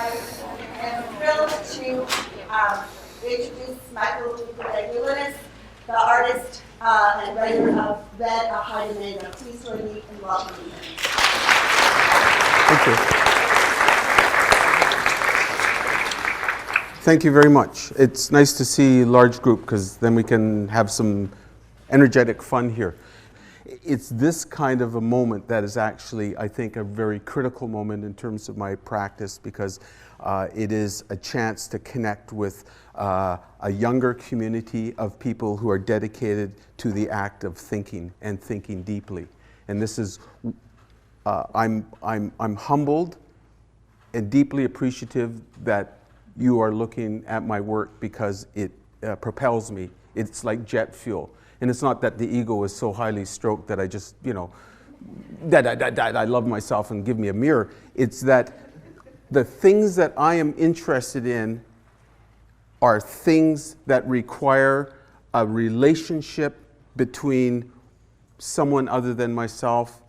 I am thrilled to introduce Michael Nicoll Yahgulanaas, the artist and writer of Haida Manga. Please join me in welcoming him. Thank you. Thank you very much. It's nice to see a large group because then we can have some energetic fun here. It's this kind of a moment that is actually, I think, a very critical moment in terms of my practice because it is a chance to connect with a younger community of people who are dedicated to the act of thinking and thinking deeply. And this is, I'm humbled and deeply appreciative that you are looking at my work because it propels me. It's like jet fuel. And it's not that the ego is so highly stroked that I just, that I love myself and give me a mirror. It's that the things that I am interested in are things that require a relationship between someone other than myself,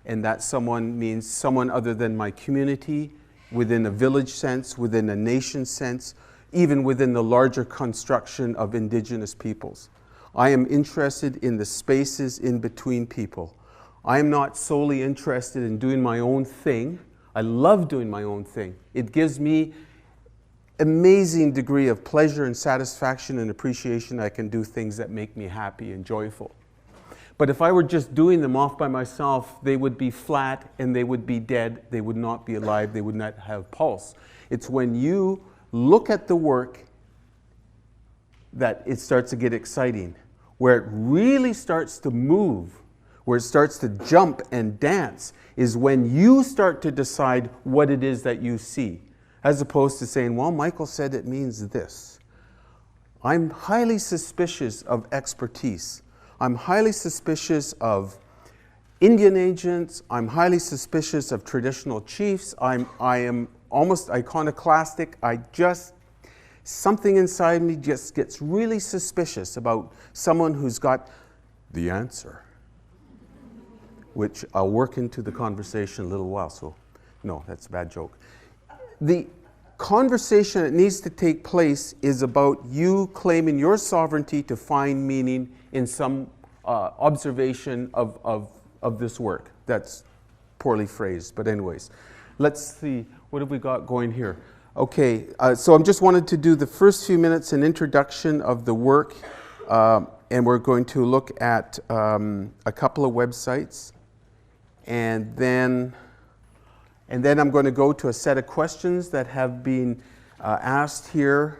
and that someone means someone other than my community, within a village sense, within a nation sense, even within the larger construction of Indigenous peoples. I am interested in the spaces in between people. I am not solely interested in doing my own thing. I love doing my own thing. It gives me amazing degree of pleasure and satisfaction and appreciation. I can do things that make me happy and joyful. But if I were just doing them off by myself, they would be flat and they would be dead. They would not be alive. They would not have pulse. It's when you look at the work that it starts to get exciting, where it really starts to move, where it starts to jump and dance, is when you start to decide what it is that you see, as opposed to saying, well, Michael said it means this. I'm highly suspicious of expertise. I'm highly suspicious of Indian agents. I'm highly suspicious of traditional chiefs. I am almost iconoclastic. Something inside me just gets really suspicious about someone who's got the answer, which I'll work into the conversation a little while, so no, that's a bad joke. The conversation that needs to take place is about you claiming your sovereignty to find meaning in some observation of this work. That's poorly phrased, but anyways. Let's see, what have we got going here? Okay, so I just wanted to do the first few minutes an introduction of the work, and we're going to look at a couple of websites, and then I'm going to go to a set of questions that have been asked here,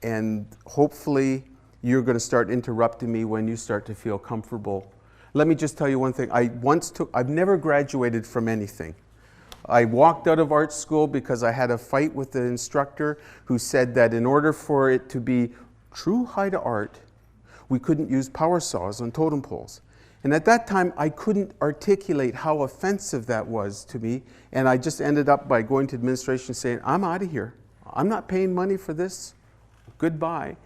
and hopefully you're going to start interrupting me when you start to feel comfortable. Let me just tell you one thing. I've never graduated from anything. I walked out of art school because I had a fight with the instructor who said that in order for it to be true Haida art, we couldn't use power saws on totem poles. And at that time, I couldn't articulate how offensive that was to me, and I just ended up by going to administration saying, I'm out of here. I'm not paying money for this. Goodbye.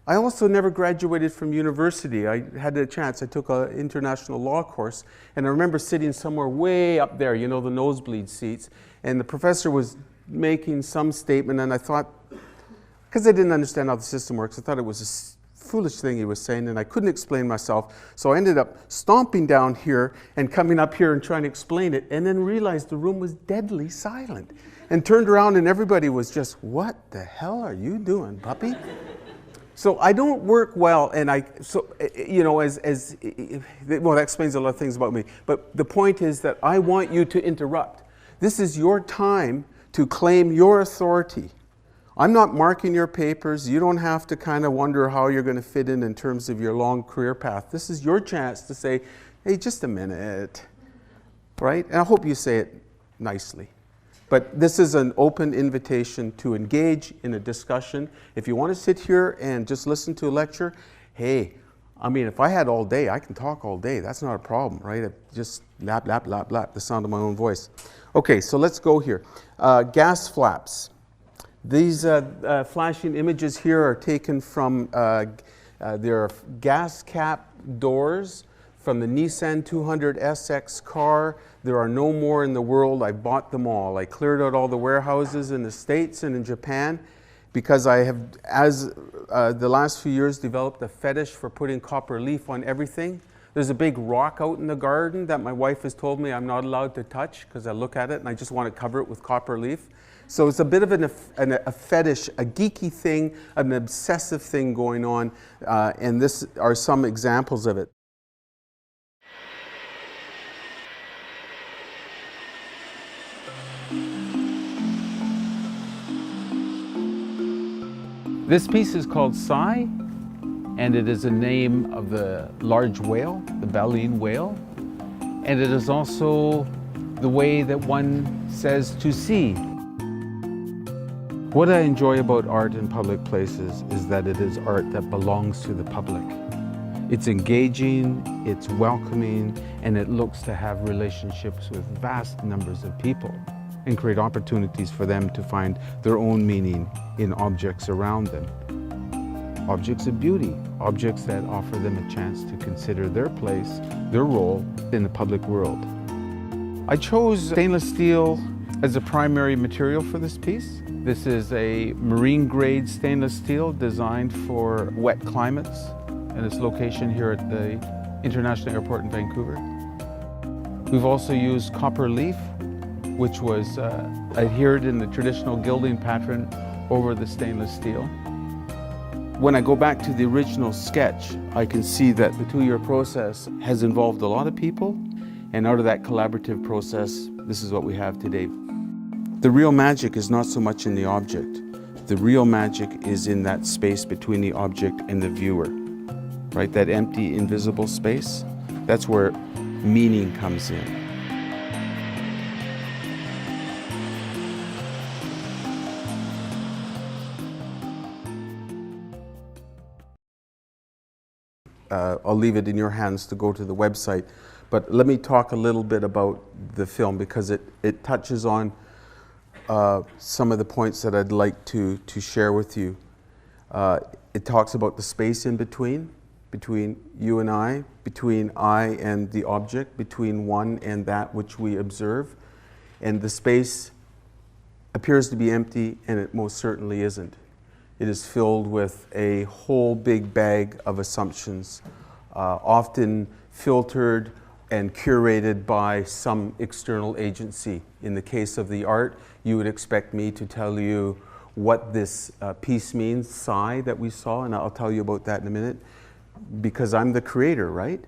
I also never graduated from university. I had a chance. I took an international law course, and I remember sitting somewhere way up there, the nosebleed seats, and the professor was making some statement, and I thought, because I didn't understand how the system works, I thought it was a foolish thing he was saying, and I couldn't explain myself, so I ended up stomping down here and coming up here and trying to explain it, and then realized the room was deadly silent, and turned around and everybody was just, what the hell are you doing, puppy? So I don't work well, and well, that explains a lot of things about me. But the point is that I want you to interrupt. This is your time to claim your authority. I'm not marking your papers. You don't have to kind of wonder how you're going to fit in terms of your long career path. This is your chance to say, hey, just a minute, right? And I hope you say it nicely. But this is an open invitation to engage in a discussion. If you want to sit here and just listen to a lecture, hey, I mean, if I had all day, I can talk all day. That's not a problem, right? Just lap, lap, lap, lap, the sound of my own voice. Okay, so let's go here. Gas flaps. These flashing images here are taken from their gas cap doors from the Nissan 200 SX car. There are no more in the world. I bought them all. I cleared out all the warehouses in the States and in Japan because I have, as the last few years, developed a fetish for putting copper leaf on everything. There's a big rock out in the garden that my wife has told me I'm not allowed to touch because I look at it and I just want to cover it with copper leaf. So it's a bit of a fetish, a geeky thing, an obsessive thing going on, and this are some examples of it. This piece is called Sei, and it is a name of the large whale, the baleen whale, and it is also the way that one says to see. What I enjoy about art in public places is that it is art that belongs to the public. It's engaging, it's welcoming, and it looks to have relationships with vast numbers of people and create opportunities for them to find their own meaning in objects around them. Objects of beauty, objects that offer them a chance to consider their place, their role in the public world. I chose stainless steel as a primary material for this piece. This is a marine grade stainless steel designed for wet climates, and its location here at the International Airport in Vancouver. We've also used copper leaf, which was adhered in the traditional gilding pattern over the stainless steel. When I go back to the original sketch, I can see that the 2-year process has involved a lot of people, and out of that collaborative process, this is what we have today. The real magic is not so much in the object. The real magic is in that space between the object and the viewer, right? That empty, invisible space. That's where meaning comes in. I'll leave it in your hands to go to the website, but let me talk a little bit about the film because it touches on some of the points that I'd like to share with you. It talks about the space in between you and I, between I and the object, between one and that which we observe. And the space appears to be empty, and it most certainly isn't. It is filled with a whole big bag of assumptions, often filtered and curated by some external agency. In the case of the art, you would expect me to tell you what this piece means, Sei, that we saw, and I'll tell you about that in a minute, because I'm the creator, right?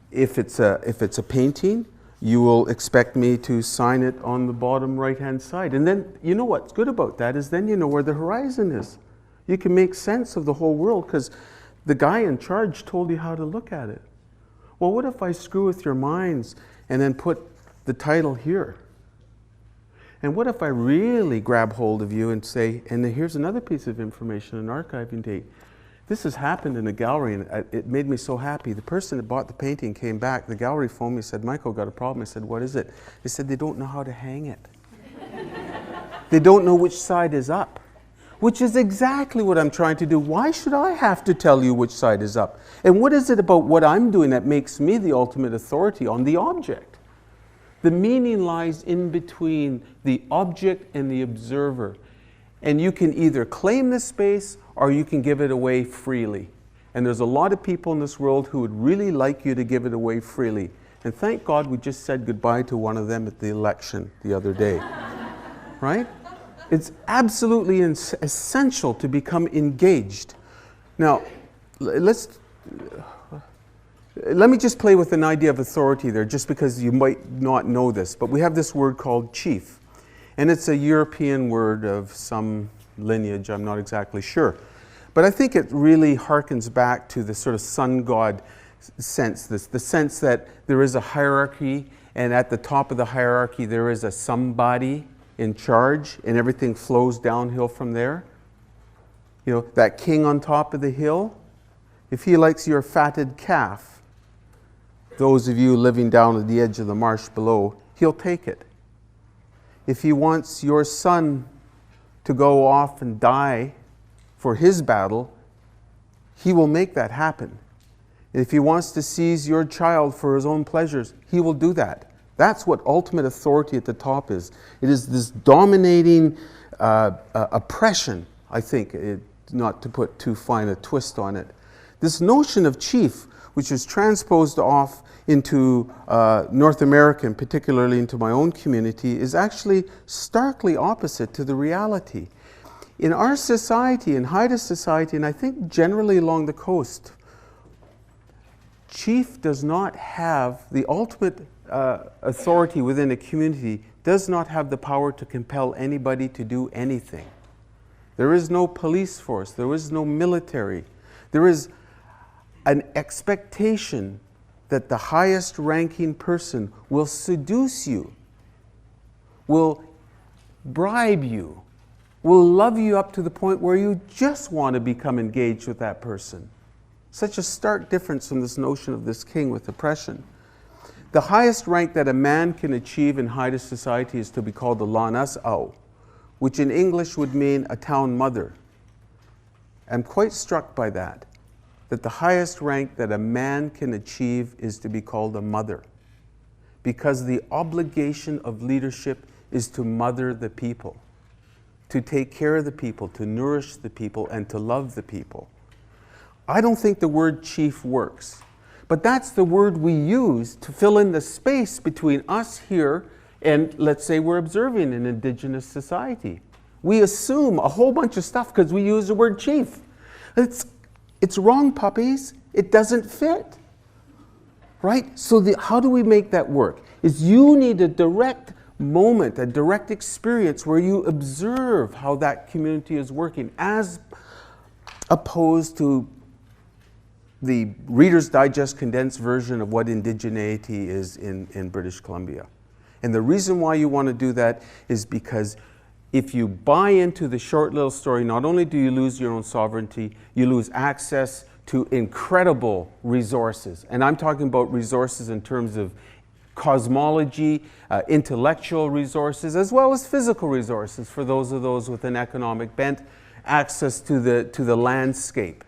If it's a painting, you will expect me to sign it on the bottom right-hand side. And then, you know what's good about that is then you know where the horizon is. You can make sense of the whole world because the guy in charge told you how to look at it. Well, what if I screw with your minds and then put the title here? And what if I really grab hold of you and say, and here's another piece of information, an archiving date. This has happened in a gallery, and it made me so happy. The person that bought the painting came back. The gallery phoned me and said, Michael, got a problem. I said, what is it? They said, they don't know how to hang it. They don't know which side is up, which is exactly what I'm trying to do. Why should I have to tell you which side is up? And what is it about what I'm doing that makes me the ultimate authority on the object? The meaning lies in between the object and the observer. And you can either claim this space or you can give it away freely. And there's a lot of people in this world who would really like you to give it away freely. And thank God we just said goodbye to one of them at the election the other day. Right? It's absolutely essential to become engaged. Now, let me just play with an idea of authority there, just because you might not know this. But we have this word called chief. And it's a European word of some lineage, I'm not exactly sure. But I think it really harkens back to the sort of sun god sense, the sense that there is a hierarchy, and at the top of the hierarchy there is a somebody in charge, and everything flows downhill from there. You know, that king on top of the hill, if he likes your fatted calf, those of you living down at the edge of the marsh below, he'll take it. If he wants your son to go off and die for his battle, he will make that happen. If he wants to seize your child for his own pleasures, he will do that. That's what ultimate authority at the top is. It is this dominating oppression, I think, not to put too fine a twist on it. This notion of chief, which is transposed off into North America, and particularly into my own community, is actually starkly opposite to the reality. In our society, in Haida society, and I think generally along the coast, chief does not have the ultimate authority within a community, does not have the power to compel anybody to do anything. There is no police force, there is no military. There is an expectation that the highest ranking person will seduce you, will bribe you, will love you up to the point where you just want to become engaged with that person. Such a stark difference from this notion of this king with oppression. The highest rank that a man can achieve in Haida society is to be called the Lanas Au, which in English would mean a town mother. I'm quite struck by that the highest rank that a man can achieve is to be called a mother, because the obligation of leadership is to mother the people, to take care of the people, to nourish the people, and to love the people. I don't think the word chief works, but that's the word we use to fill in the space between us here and, let's say, we're observing an Indigenous society. We assume a whole bunch of stuff because we use the word chief. It's wrong, puppies. It doesn't fit, right? So how do we make that work? Is you need a direct moment, a direct experience where you observe how that community is working, as opposed to the Reader's Digest condensed version of what indigeneity is in British Columbia. And the reason why you want to do that is because if you buy into the short little story, not only do you lose your own sovereignty, you lose access to incredible resources. And I'm talking about resources in terms of cosmology, intellectual resources, as well as physical resources for those of those with an economic bent. Access to the landscape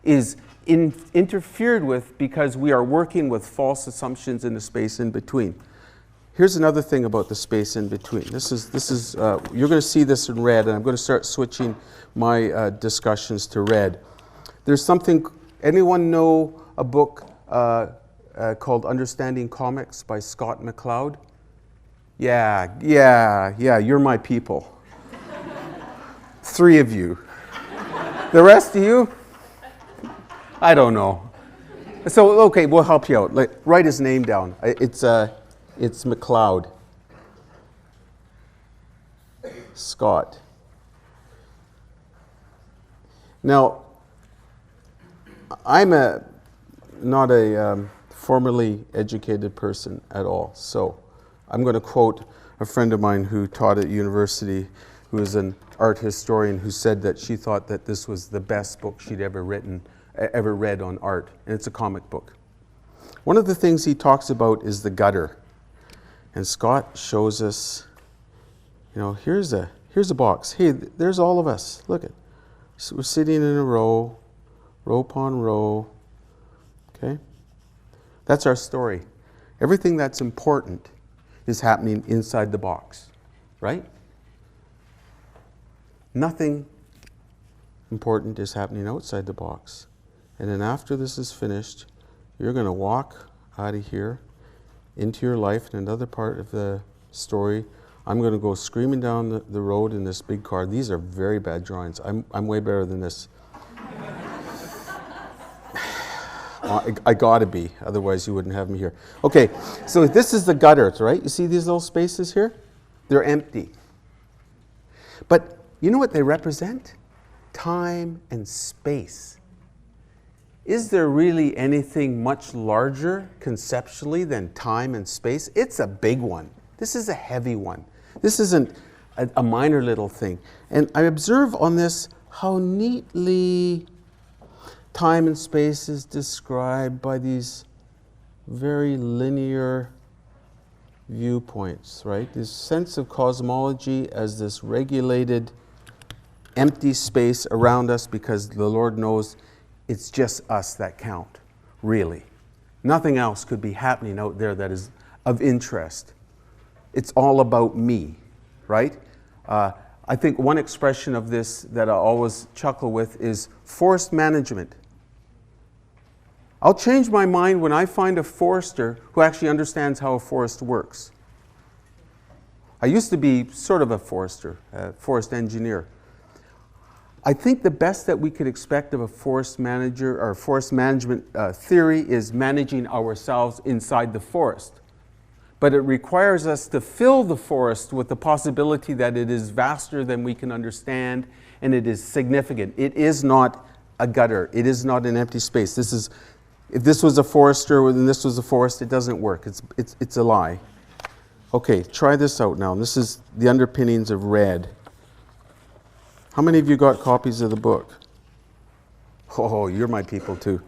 is interfered with because we are working with false assumptions in the space in between. Here's another thing about the space in between. This is you're going to see this in red, and I'm going to start switching my discussions to red. There's something, anyone know a book called Understanding Comics by Scott McCloud? Yeah, you're my people. 3 of you. The rest of you? I don't know. So, okay, we'll help you out. Write his name down. It's McCloud. Scott. Now, I'm not a formally educated person at all, so I'm going to quote a friend of mine who taught at university, who is an art historian, who said that she thought that this was the best book she'd ever read on art, and it's a comic book. One of the things he talks about is the gutter. And Scott shows us, here's a box. Hey, there's all of us. Look at, so we're sitting in a row upon row. Okay, that's our story. Everything that's important is happening inside the box, right? Nothing important is happening outside the box. And then after this is finished, you're going to walk out of here into your life in another part of the story. I'm going to go screaming down the road in this big car. These are very bad drawings. I'm way better than this. I gotta be, otherwise you wouldn't have me here. Okay, so this is the gutters, right? You see these little spaces here? They're empty. But you know what they represent? Time and space. Is there really anything much larger conceptually than time and space? It's a big one. This is a heavy one. This isn't a minor little thing. And I observe on this how neatly time and space is described by these very linear viewpoints, right? This sense of cosmology as this regulated empty space around us, because the Lord knows it's just us that count. really. Nothing else could be happening out there that is of interest. It's all about me, right? I think one expression of this that I always chuckle with is forest management. I'll change my mind when I find a forester who actually understands how a forest works. I used to be sort of a forester, a forest engineer. I think the best that we could expect of a forest manager or forest management theory is managing ourselves inside the forest. But it requires us to fill the forest with the possibility that it is vaster than we can understand and it is significant. It is not a gutter. It is not an empty space. If this was a forester and this was a forest, it doesn't work. It's a lie. Okay, try this out now. This is the underpinnings of red. How many of you got copies of the book? Oh, you're my people too.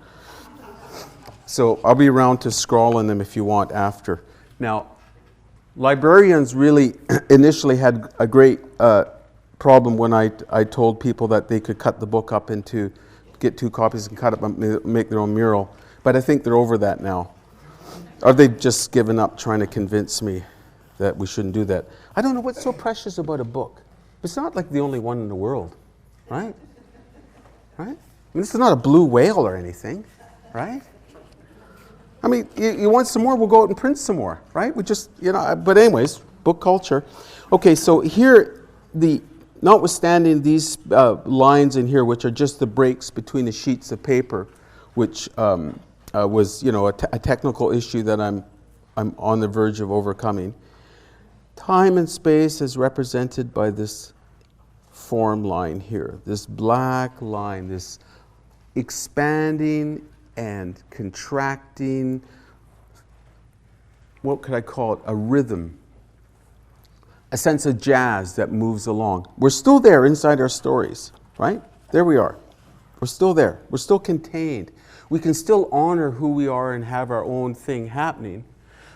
So I'll be around to scrawl in them if you want after. Now, librarians really initially had a great problem when I told people that they could cut the book up into, get 2 copies and cut it up and make their own mural. But I think they're over that now. Or they've just given up trying to convince me that we shouldn't do that. I don't know what's so precious about a book. It's not like the only one in the world, right? Right? I mean, this is not a blue whale or anything, right? I mean, you want some more, we'll go out and print some more, right? We just, but anyways, book culture. Okay, so here, notwithstanding these lines in here, which are just the breaks between the sheets of paper, which was, a technical issue that I'm on the verge of overcoming. Time and space is represented by this form line here, this black line, this expanding and contracting, what could I call it, a rhythm, a sense of jazz that moves along. We're still there inside our stories, right? There we are. We're still there. We're still contained. We can still honor who we are and have our own thing happening,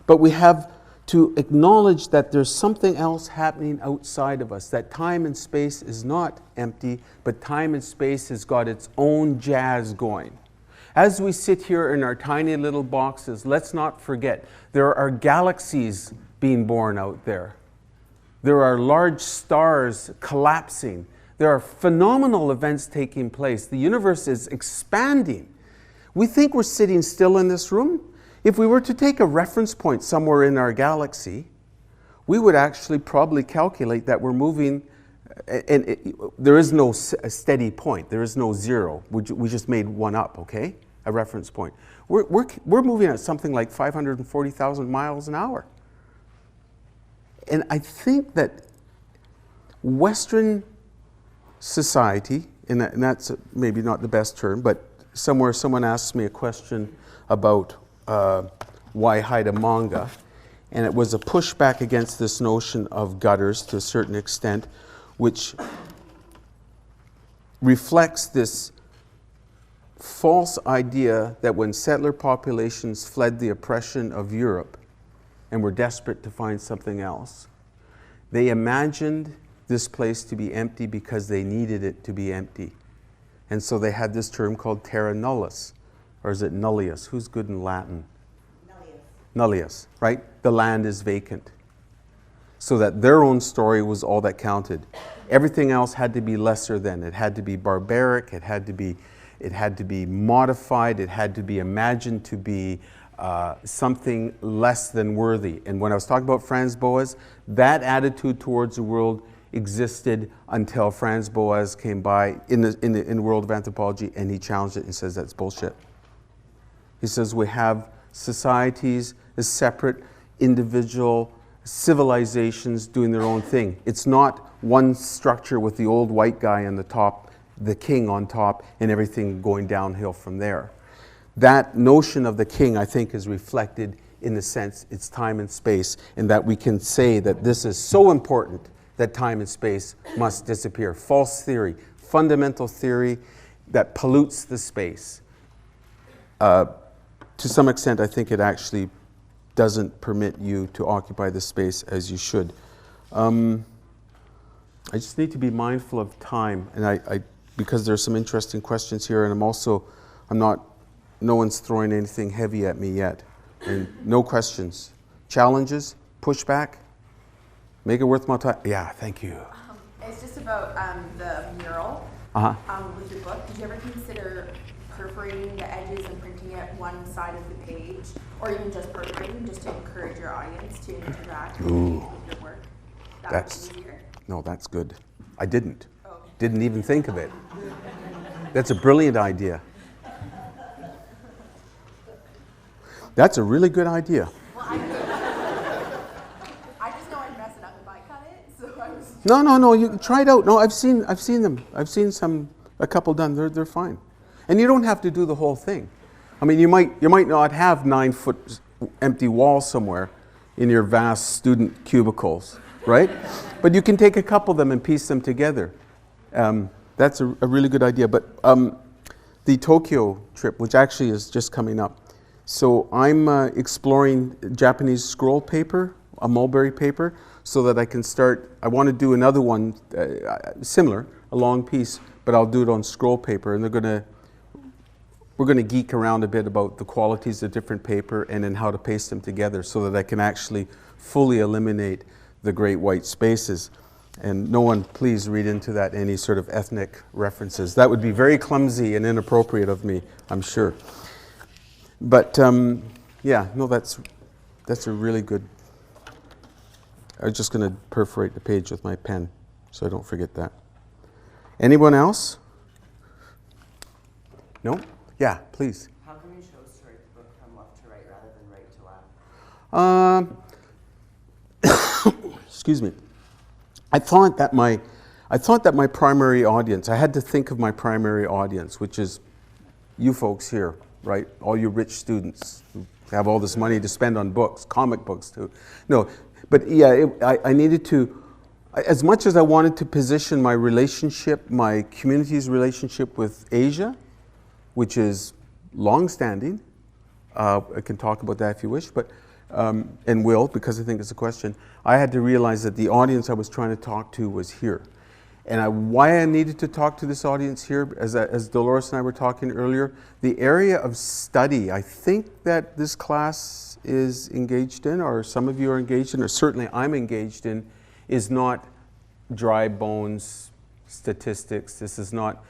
but we have to acknowledge that there's something else happening outside of us, that time and space is not empty, but time and space has got its own jazz going. As we sit here in our tiny little boxes, let's not forget there are galaxies being born out there. There are large stars collapsing. There are phenomenal events taking place. The universe is expanding. We think we're sitting still in this room. If we were to take a reference point somewhere in our galaxy, we would actually probably calculate that we're moving, and there is no steady point. There is no zero. We just made one up, okay? A reference point. We're moving at something like 540,000 miles an hour. And I think that Western society, and that's maybe not the best term, but somewhere someone asked me a question about why Haida Manga, and it was a pushback against this notion of gutters to a certain extent, which reflects this false idea that when settler populations fled the oppression of Europe and were desperate to find something else, they imagined this place to be empty because they needed it to be empty. And so they had this term called Terra Nullius. Or is it Nullius? Who's good in Latin? Nullius. Nullius, right? The land is vacant. So that their own story was all that counted. Everything else had to be lesser than. It had to be barbaric. It had to be modified. It had to be imagined to be something less than worthy. And when I was talking about Franz Boas, that attitude towards the world existed until Franz Boas came by in the world of anthropology, and he challenged it and says that's bullshit. He says we have societies as separate, individual civilizations doing their own thing. It's not one structure with the old white guy on the top, the king on top, and everything going downhill from there. That notion of the king, I think, is reflected in the sense it's time and space, and that we can say that this is so important that time and space must disappear. False theory, fundamental theory that pollutes the space. To some extent, I think it actually doesn't permit you to occupy the space as you should. I just need to be mindful of time, and I because there's some interesting questions here, and I'm not no one's throwing anything heavy at me yet. And no questions. Challenges, pushback, make it worth my time. Yeah, thank you. It's just about the mural with your book. Did you ever consider perforating the edges and printing it one side of the page, or even just perforating, just to encourage your audience to interact with your work? That's easier. No, that's good. I didn't. Oh, okay. Didn't even think of it. That's a brilliant idea. That's a really good idea. Well, I just know I'd mess it up if I cut it, so I was. No. You try it out. No, I've seen them. I've seen a couple done. They're fine, and you don't have to do the whole thing. I mean, you might not have 9-foot empty walls somewhere in your vast student cubicles, right? But you can take a couple of them and piece them together. That's a really good idea. But the Tokyo trip, which actually is just coming up. So I'm exploring Japanese scroll paper, a mulberry paper, so that I can start. I want to do another one similar, a long piece, but I'll do it on scroll paper. And we're going to geek around a bit about the qualities of different paper and then how to paste them together so that I can actually fully eliminate the great white spaces. And no one, please read into that any sort of ethnic references. That would be very clumsy and inappropriate of me, I'm sure. But that's a really good. I was just going to perforate the page with my pen, so I don't forget that. Anyone else? No? Yeah, please. How come you chose to write the book from left to right rather than right to left? Excuse me. I thought that my primary audience. I had to think of my primary audience, which is you folks here. Right, all you rich students who have all this money to spend on books, comic books too. No, but yeah, I needed to, as much as I wanted to position my relationship, my community's relationship with Asia, which is long-standing. I can talk about that if you wish, but and will, because I think it's a question. I had to realize that the audience I was trying to talk to was here. And why I needed to talk to this audience here, as Dolores and I were talking earlier, the area of study I think that this class is engaged in, or some of you are engaged in, or certainly I'm engaged in, is not dry bones statistics. This is not,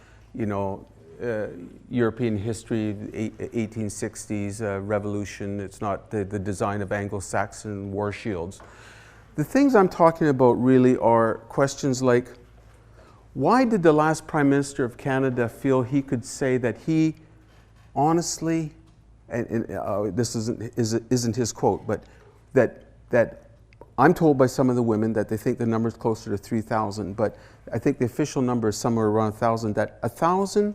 European history, 1860s revolution. It's not the design of Anglo-Saxon war shields. The things I'm talking about really are questions like, why did the last Prime Minister of Canada feel he could say that he honestly, and this isn't his quote, but that I'm told by some of the women that they think the number is closer to 3,000, but I think the official number is somewhere around 1,000, that 1,000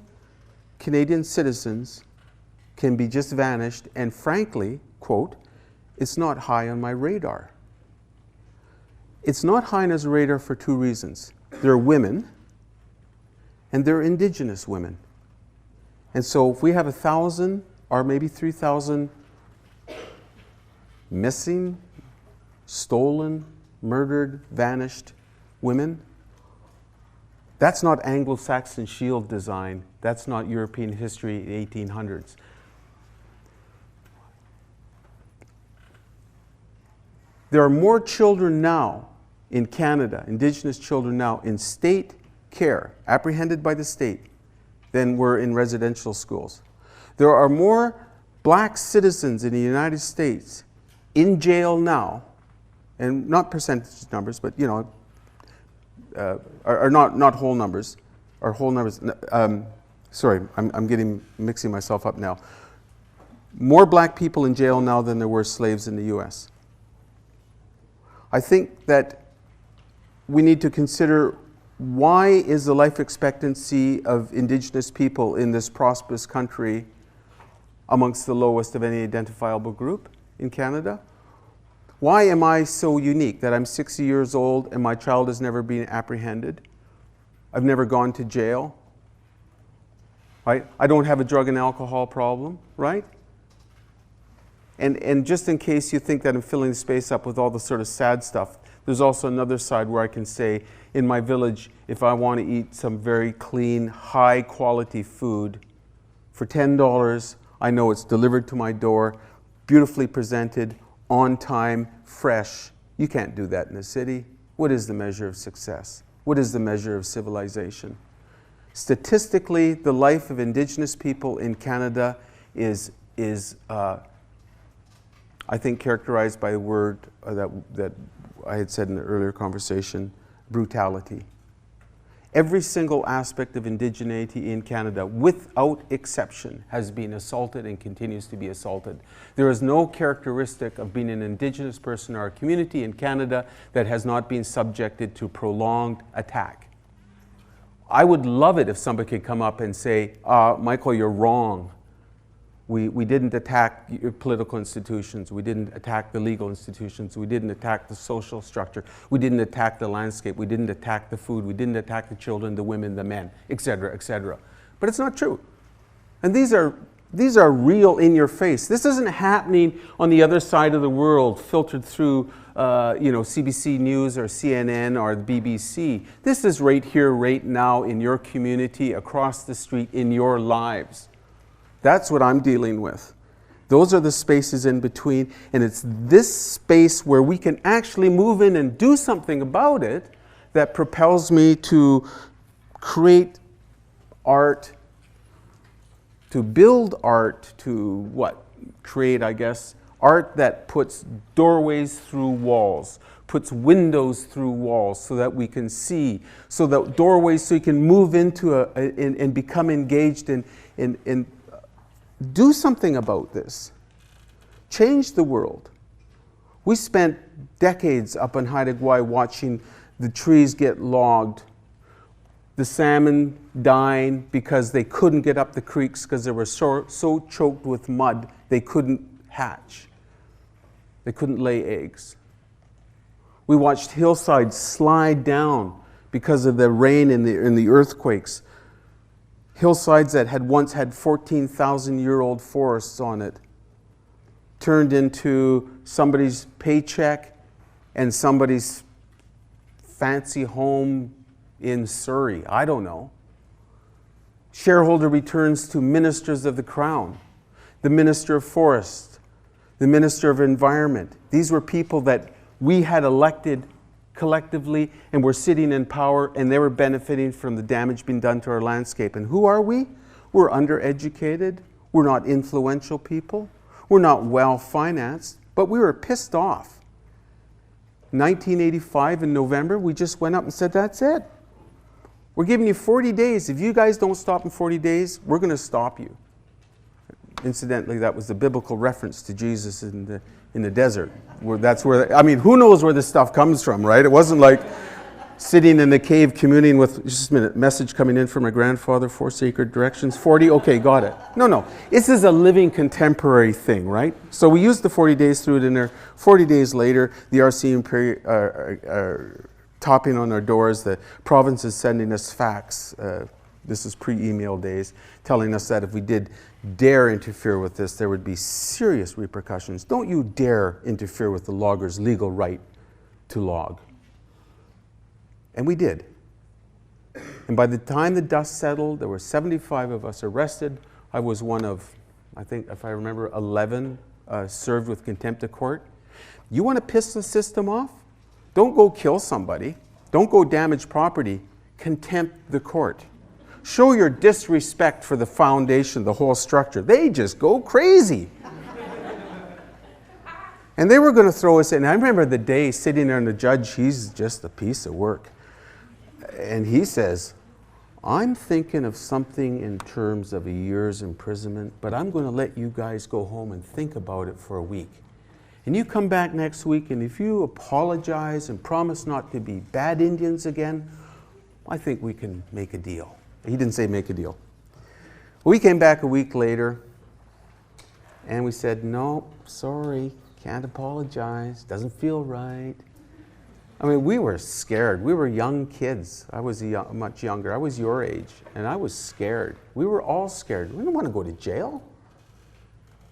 Canadian citizens can be just vanished, and frankly, quote, it's not high on my radar. It's not high on his radar for two reasons. They're women, and they're Indigenous women. And so if we have 1,000 or maybe 3,000 missing, stolen, murdered, vanished women, that's not Anglo-Saxon shield design. That's not European history in the 1800s. There are more children now in Canada, Indigenous children now, in state care, apprehended by the state, than were in residential schools. There are more black citizens in the United States in jail now, and not percentage numbers, but are not whole numbers, or whole numbers. Sorry, I'm mixing myself up now. More black people in jail now than there were slaves in the U.S. I think that we need to consider, why is the life expectancy of Indigenous people in this prosperous country amongst the lowest of any identifiable group in Canada? Why am I so unique that I'm 60 years old and my child has never been apprehended? I've never gone to jail. Right? I don't have a drug and alcohol problem, right? And just in case you think that I'm filling the space up with all the sort of sad stuff, there's also another side where I can say, in my village, if I want to eat some very clean, high quality food, for $10, I know it's delivered to my door, beautifully presented, on time, fresh. You can't do that in a city. What is the measure of success? What is the measure of civilization? Statistically, the life of Indigenous people in Canada is I think, characterized by the word that I had said in the earlier conversation, brutality. Every single aspect of indigeneity in Canada, without exception, has been assaulted and continues to be assaulted. There is no characteristic of being an Indigenous person or a community in Canada that has not been subjected to prolonged attack. I would love it if somebody could come up and say, Michael, you're wrong. We didn't attack your political institutions. We didn't attack the legal institutions. We didn't attack the social structure. We didn't attack the landscape. We didn't attack the food. We didn't attack the children, the women, the men, etc., etc. But it's not true. And these are real in your face. This isn't happening on the other side of the world, filtered through CBC News or CNN or the BBC. This is right here, right now, in your community, across the street, in your lives. That's what I'm dealing with. Those are the spaces in between, and it's this space where we can actually move in and do something about it that propels me to create art, to build art, to create, I guess, art that puts doorways through walls, puts windows through walls so that we can see, so that doorways so you can move into and become engaged in do something about this. Change the world. We spent decades up in Haida watching the trees get logged, the salmon dying because they couldn't get up the creeks because they were so choked with mud they couldn't hatch. They couldn't lay eggs. We watched hillsides slide down because of the rain and the earthquakes. Hillsides that had once had 14,000-year-old forests on it turned into somebody's paycheck and somebody's fancy home in Surrey. I don't know. Shareholder returns to ministers of the Crown, the Minister of Forest, the Minister of Environment. These were people that we had elected collectively and were sitting in power, and they were benefiting from the damage being done to our landscape. And who are we? We're undereducated. We're not influential people. We're not well-financed, but we were pissed off. 1985 in November, we just went up and said, that's it. We're giving you 40 days. If you guys don't stop in 40 days, we're going to stop you. Incidentally, that was the biblical reference to Jesus in the desert. Who knows where this stuff comes from, right? It wasn't like sitting in the cave communing with, just a minute, message coming in from my grandfather, 4 sacred directions, 40, okay, got it. No, this is a living contemporary thing, right? So we used the 40 days, threw it in there. 40 days later, the RCMP are topping on our doors. The province is sending us fax, this is pre-email days, telling us that if we did dare interfere with this, there would be serious repercussions. Don't you dare interfere with the logger's legal right to log. And we did. And by the time the dust settled, there were 75 of us arrested. I was one of, I think, if I remember, 11 served with contempt of court. You want to piss the system off? Don't go kill somebody. Don't go damage property. Contempt the court. Show your disrespect for the foundation, the whole structure. They just go crazy. And they were going to throw us in. I remember the day sitting there and the judge, he's just a piece of work. And he says, I'm thinking of something in terms of a year's imprisonment, but I'm going to let you guys go home and think about it for a week. And you come back next week, and if you apologize and promise not to be bad Indians again, I think we can make a deal. He didn't say make a deal. We came back a week later, and we said, no, sorry, can't apologize, doesn't feel right. I mean, we were scared. We were young kids. I was much younger. I was your age, and I was scared. We were all scared. We didn't want to go to jail.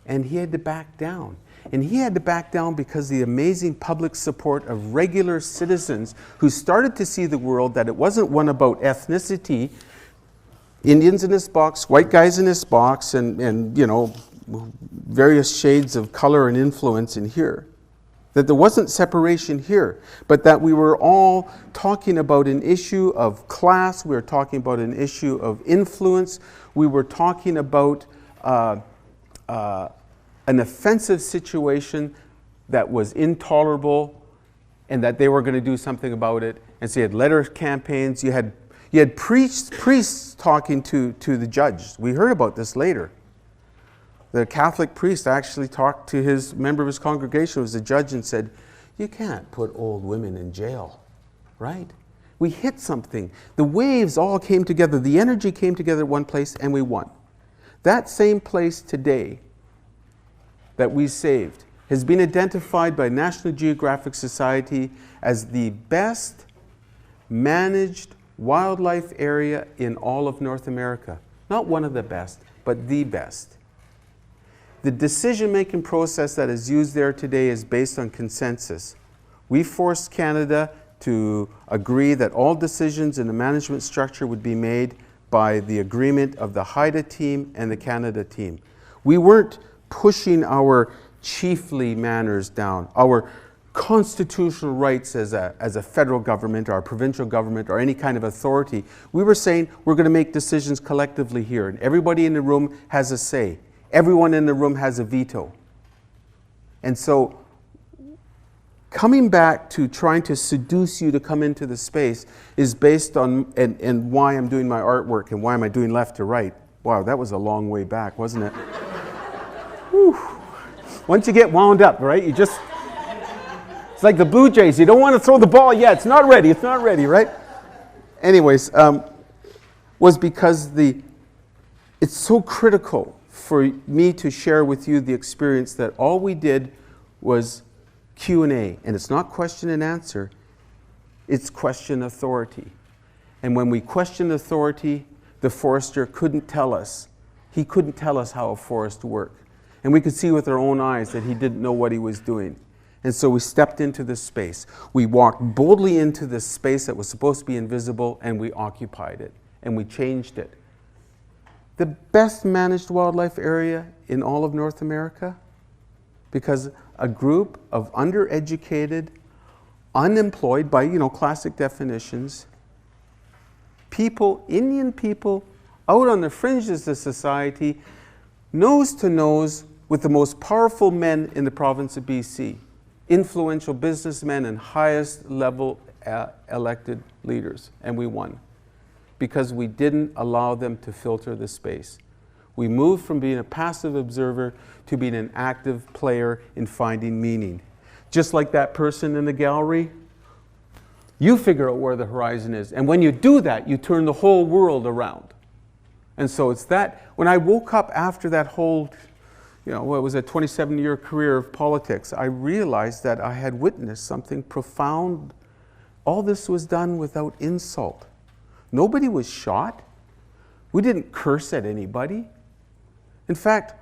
And he had to back down. And he had to back down because the amazing public support of regular citizens who started to see the world that it wasn't one about ethnicity, Indians in this box, white guys in this box, and various shades of color and influence in here. That there wasn't separation here, but that we were all talking about an issue of class, we were talking about an issue of influence, we were talking about an offensive situation that was intolerable, and that they were going to do something about it. And so you had letter campaigns, you had priests talking to the judge. We heard about this later. The Catholic priest actually talked to his member of his congregation, who was a judge, and said, you can't put old women in jail, right? We hit something. The waves all came together. The energy came together at one place, and we won. That same place today that we saved has been identified by National Geographic Society as the best managed wildlife area in all of North America. Not one of the best, but the best. The decision-making process that is used there today is based on consensus. We forced Canada to agree that all decisions in the management structure would be made by the agreement of the Haida team and the Canada team. We weren't pushing our chiefly manners down, our constitutional rights as a federal government or a provincial government or any kind of authority. We were saying we're going to make decisions collectively here, and everybody in the room has a say. Everyone in the room has a veto. And so coming back to trying to seduce you to come into the space is based on, and why I'm doing my artwork and why am I doing left to right. Wow, that was a long way back, wasn't it? Whew. Once you get wound up, right, you just, it's like the Blue Jays. You don't want to throw the ball yet. It's not ready, right? Anyways, was because it's so critical for me to share with you the experience that all we did was Q&A. And it's not question and answer, it's question authority. And when we questioned authority, the forester couldn't tell us. He couldn't tell us how a forest worked. And we could see with our own eyes that he didn't know what he was doing. And so we stepped into this space. We walked boldly into this space that was supposed to be invisible, and we occupied it, and we changed it. The best managed wildlife area in all of North America, because a group of undereducated, unemployed by, classic definitions, people, Indian people, out on the fringes of society, nose to nose with the most powerful men in the province of BC, influential businessmen and highest level elected leaders, and we won. Because we didn't allow them to filter the space. We moved from being a passive observer to being an active player in finding meaning. Just like that person in the gallery, you figure out where the horizon is. And when you do that, you turn the whole world around. And so it's that, when I woke up after that whole, what was a 27-year career of politics, I realized that I had witnessed something profound. All this was done without insult. Nobody was shot. We didn't curse at anybody. In fact,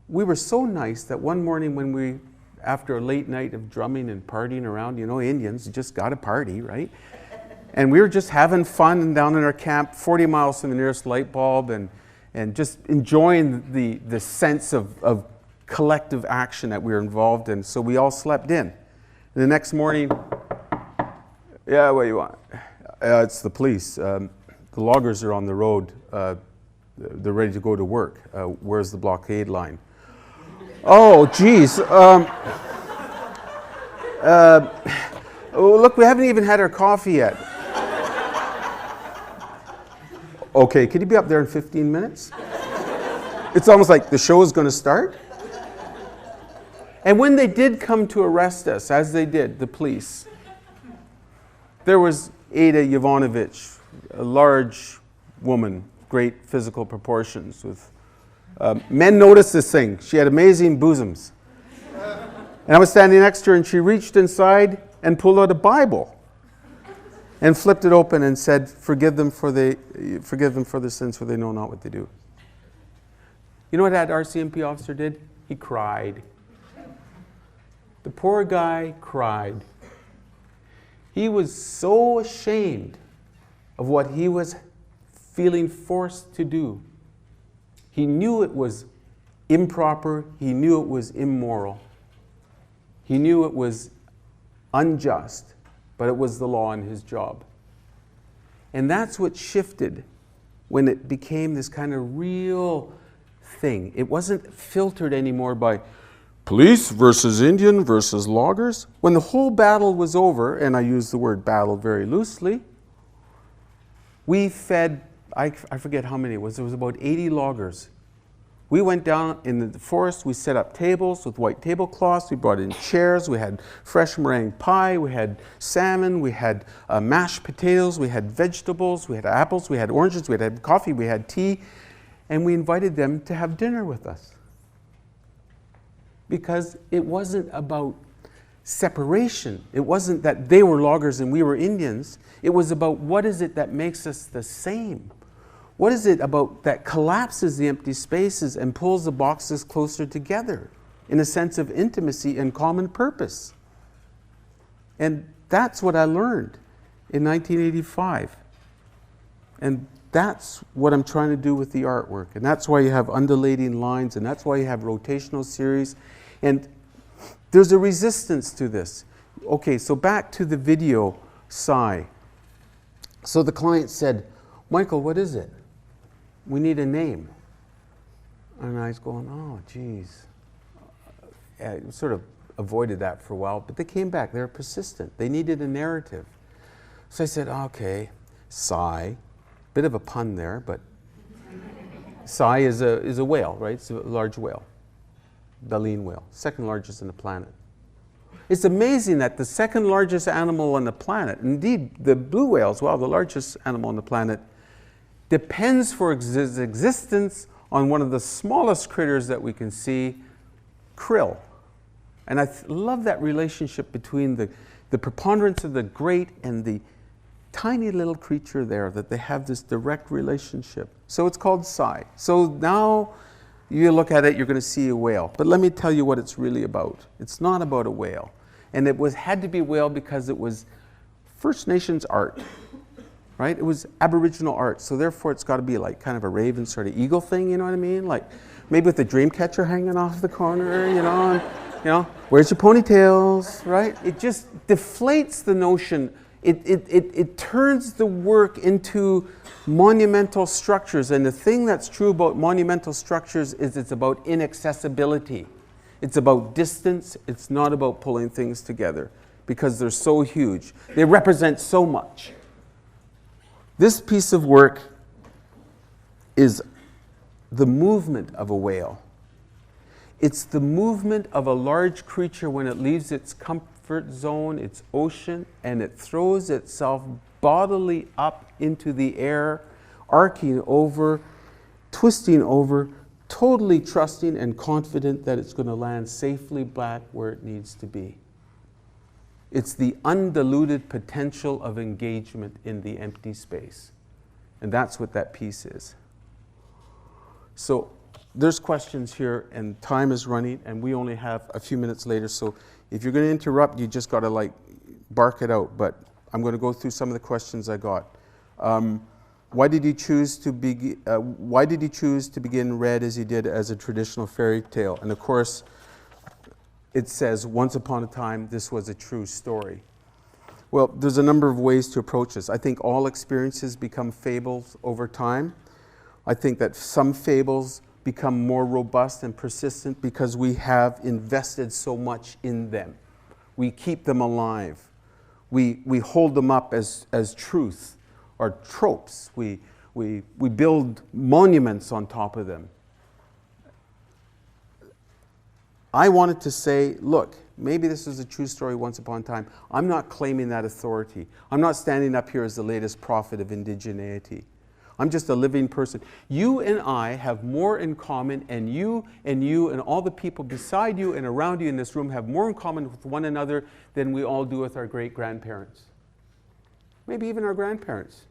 we were so nice that one morning when we, after a late night of drumming and partying around, Indians just got to party, right? And we were just having fun down in our camp, 40 miles from the nearest light bulb, and just enjoying the sense of collective action that we were involved in. So we all slept in. And the next morning, yeah, what do you want? It's the police. The loggers are on the road. They're ready to go to work. Where's the blockade line? Oh, geez. Look, we haven't even had our coffee yet. Okay, could you be up there in 15 minutes? It's almost like the show is going to start. And when they did come to arrest us, as they did, the police, there was Haida Yovanovich, a large woman, great physical proportions. With men noticed this thing. She had amazing bosoms. And I was standing next to her, and she reached inside and pulled out a Bible and flipped it open and said, forgive them for their sins, for they know not what they do. You know what that RCMP officer did? He cried. The poor guy cried. He was so ashamed of what he was feeling forced to do. He knew it was improper, he knew it was immoral, he knew it was unjust, but it was the law and his job. And that's what shifted when it became this kind of real thing. It wasn't filtered anymore by police versus Indian versus loggers. When the whole battle was over, and I use the word battle very loosely, we fed, I forget how many it was about 80 loggers. We went down in the forest, we set up tables with white tablecloths, we brought in chairs, we had fresh meringue pie, we had salmon, we had mashed potatoes, we had vegetables, we had apples, we had oranges, we had coffee, we had tea, and we invited them to have dinner with us. Because it wasn't about separation. It wasn't that they were loggers and we were Indians. It was about what is it that makes us the same? What is it about that collapses the empty spaces and pulls the boxes closer together in a sense of intimacy and common purpose? And that's what I learned in 1985. And that's what I'm trying to do with the artwork. And that's why you have undulating lines, and that's why you have rotational series. And there's a resistance to this. Okay, so back to the video Sei. So the client said, Michael, what is it? We need a name. And I was going, oh, geez. I sort of avoided that for a while, but they came back. They were persistent. They needed a narrative. So I said, okay, Sei. Bit of a pun there, but Sei is a whale, right? It's a large whale. Baleen whale, second largest on the planet. It's amazing that the second largest animal on the planet, indeed the blue whale as well, the largest animal on the planet, depends for its existence on one of the smallest critters that we can see, krill. And I love that relationship between the preponderance of the great and the tiny little creature there, that they have this direct relationship. So it's called Sei. So now you look at it, you're going to see a whale. But let me tell you what it's really about. It's not about a whale. And it had to be a whale because it was First Nations art, right? It was Aboriginal art. So therefore it's got to be like kind of a raven sort of eagle thing, you know what I mean? Like maybe with the dream catcher hanging off the corner, you know, and, where's your ponytails, right? It just deflates the notion. It turns the work into monumental structures. And the thing that's true about monumental structures is it's about inaccessibility. It's about distance. It's not about pulling things together because they're so huge. They represent so much. This piece of work is the movement of a whale. It's the movement of a large creature when it leaves its comfort zone, its ocean, and it throws itself bodily up into the air, arcing over, twisting over, totally trusting and confident that it's going to land safely back where it needs to be. It's the undiluted potential of engagement in the empty space. And that's what that piece is. So there's questions here, and time is running, and we only have a few minutes later. So if you're going to interrupt, you just got to like bark it out. But I'm going to go through some of the questions I got. Why did you choose to begin Red as you did as a traditional fairy tale? And of course, it says, once upon a time, this was a true story. Well, there's a number of ways to approach this. I think all experiences become fables over time. I think that some fables become more robust and persistent because we have invested so much in them. We keep them alive. We hold them up as truth or tropes. We build monuments on top of them. I wanted to say, look, maybe this is a true story once upon a time. I'm not claiming that authority. I'm not standing up here as the latest prophet of indigeneity. I'm just a living person. You and I have more in common, and you and all the people beside you and around you in this room have more in common with one another than we all do with our great-grandparents. Maybe even our grandparents.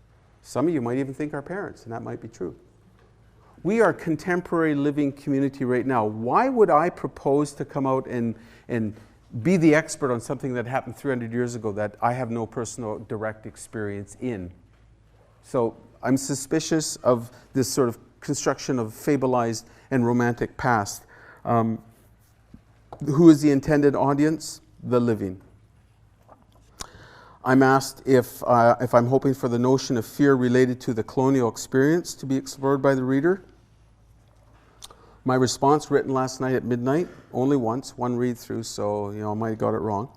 Some of you might even think our parents, and that might be true. We are a contemporary living community right now. Why would I propose to come out and be the expert on something that happened 300 years ago that I have no personal direct experience in? So I'm suspicious of this sort of construction of fableized and romantic past. Who is the intended audience? The living. I'm asked if I'm hoping for the notion of fear related to the colonial experience to be explored by the reader. My response, written last night at midnight, only once, one read through, so I might have got it wrong.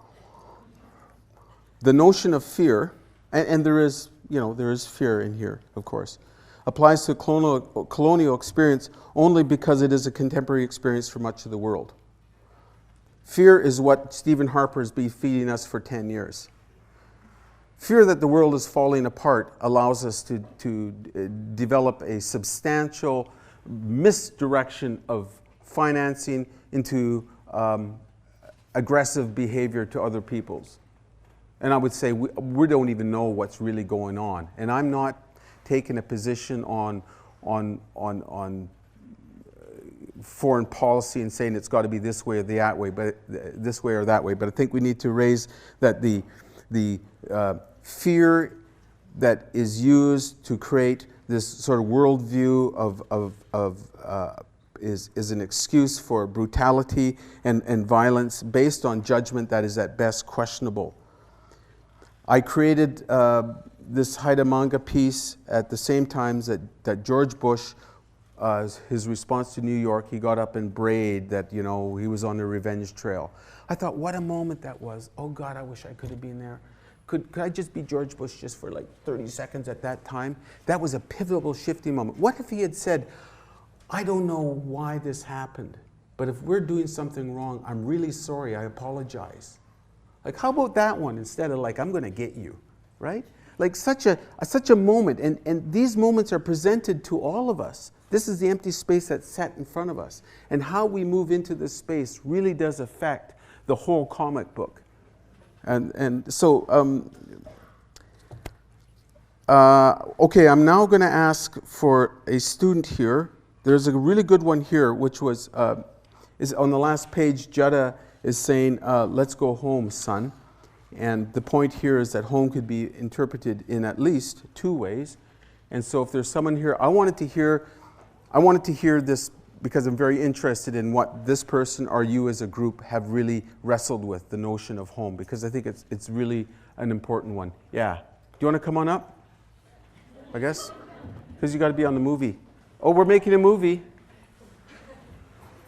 The notion of fear, and there is fear in here, of course, applies to colonial experience only because it is a contemporary experience for much of the world. Fear is what Stephen Harper has been feeding us for 10 years. Fear that the world is falling apart allows us to develop a substantial misdirection of financing into aggressive behavior to other peoples. And I would say we don't even know what's really going on. And I'm not taking a position on foreign policy and saying it's got to be this way or that way, but this way or that way. But I think we need to raise that the fear that is used to create this sort of worldview is an excuse for brutality and violence based on judgment that is at best questionable. I created this Haida Manga piece at the same time that George Bush, his response to New York, he got up and brayed that he was on the revenge trail. I thought, what a moment that was. Oh God, I wish I could have been there. Could I just be George Bush just for like 30 seconds at that time? That was a pivotal, shifting moment. What if he had said, I don't know why this happened, but if we're doing something wrong, I'm really sorry, I apologize. Like, how about that one instead of like, I'm going to get you, right? Like such a moment, and these moments are presented to all of us. This is the empty space that's set in front of us. And how we move into this space really does affect the whole comic book. And so, okay, I'm now going to ask for a student here. There's a really good one here, which is on the last page. Jutta is saying, let's go home, son. And the point here is that home could be interpreted in at least two ways. And so if there's someone here, I wanted to hear this because I'm very interested in what this person or you as a group have really wrestled with, the notion of home, because I think it's really an important one. Yeah. Do you want to come on up? I guess? Because you got to be on the movie. Oh, we're making a movie.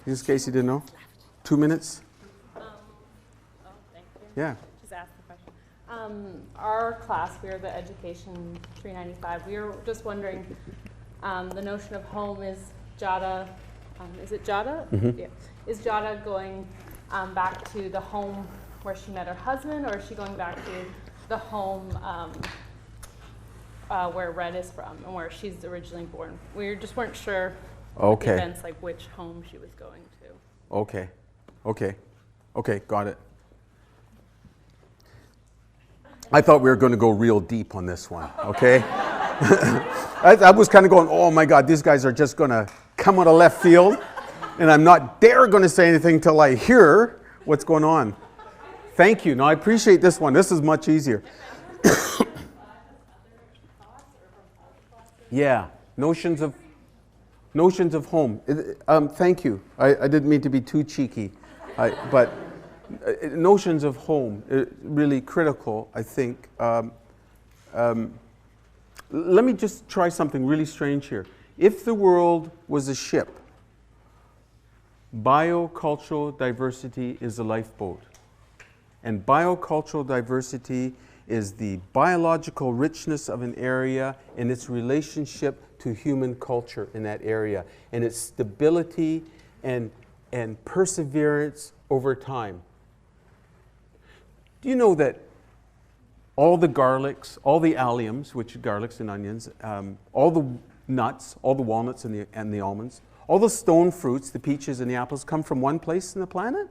Just in case you didn't know. 2 minutes? Oh, thank you. Yeah. Just ask the question. Our class, we are the Education 395. We were just wondering, the notion of home is Jada, is it Jada? Mm-hmm. Yeah. Is Jada going back to the home where she met her husband, or is she going back to the home where Red is from and where she's originally born? We just weren't sure Okay. events, like which home she was going to. Okay, got it. I thought we were going to go real deep on this one, okay? I was kind of going, oh my God, these guys are just going to come out of left field, and I'm not dare going to say anything till I hear what's going on. Thank you. No, I appreciate this one. This is much easier. Yeah, notions of home. Thank you. I didn't mean to be too cheeky, but notions of home really critical, I think. Let me just try something really strange here. If the world was a ship, biocultural diversity is a lifeboat. And biocultural diversity is the biological richness of an area and its relationship to human culture in that area, and its stability and perseverance over time. Do you know that all the garlics, all the alliums, which are garlics and onions, all the nuts, all the walnuts and the almonds, all the stone fruits, the peaches and the apples, come from one place on the planet?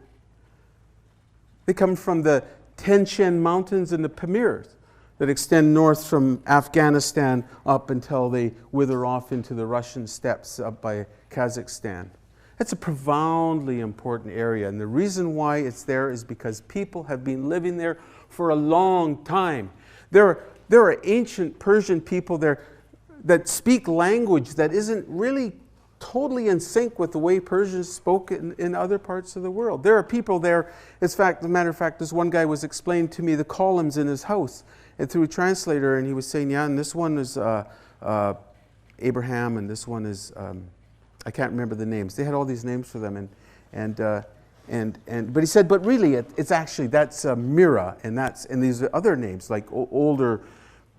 They come from the Tian Mountains and the Pamirs that extend north from Afghanistan up until they wither off into the Russian steppes up by Kazakhstan. That's a profoundly important area, and the reason why it's there is because people have been living there for a long time. There are ancient Persian people there that speak language that isn't really totally in sync with the way Persians spoke in other parts of the world. There are people there, as a matter of fact, this one guy was explaining to me the columns in his house and through a translator, and he was saying, yeah, and this one is Abraham, and this one is, I can't remember the names. They had all these names for them, but he said, but really, it's actually, that's Mira, and these are other names, like older,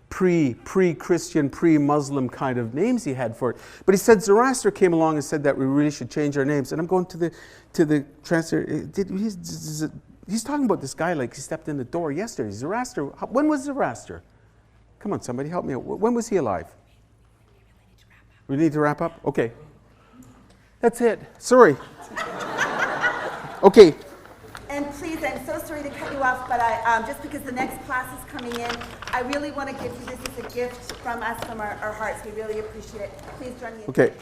pre-Christian, pre-Muslim kind of names he had for it. But he said Zoroaster came along and said that we really should change our names. And I'm going to the translator. He's talking about this guy like he stepped in the door yesterday. Zoroaster. When was Zoroaster? Come on, somebody help me out. When was he alive? We need to wrap up? Okay. That's it. Sorry. Okay. And please, I'm so sorry to cut you off, but just because the next class is coming in, I really want to give you this as a gift from us, from our hearts. We really appreciate it. Please join me in Okay.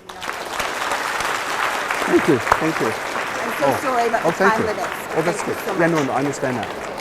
thanking us. Thank you. I'm so sorry about the time limits. Oh, that's good. Yeah, no, I understand that.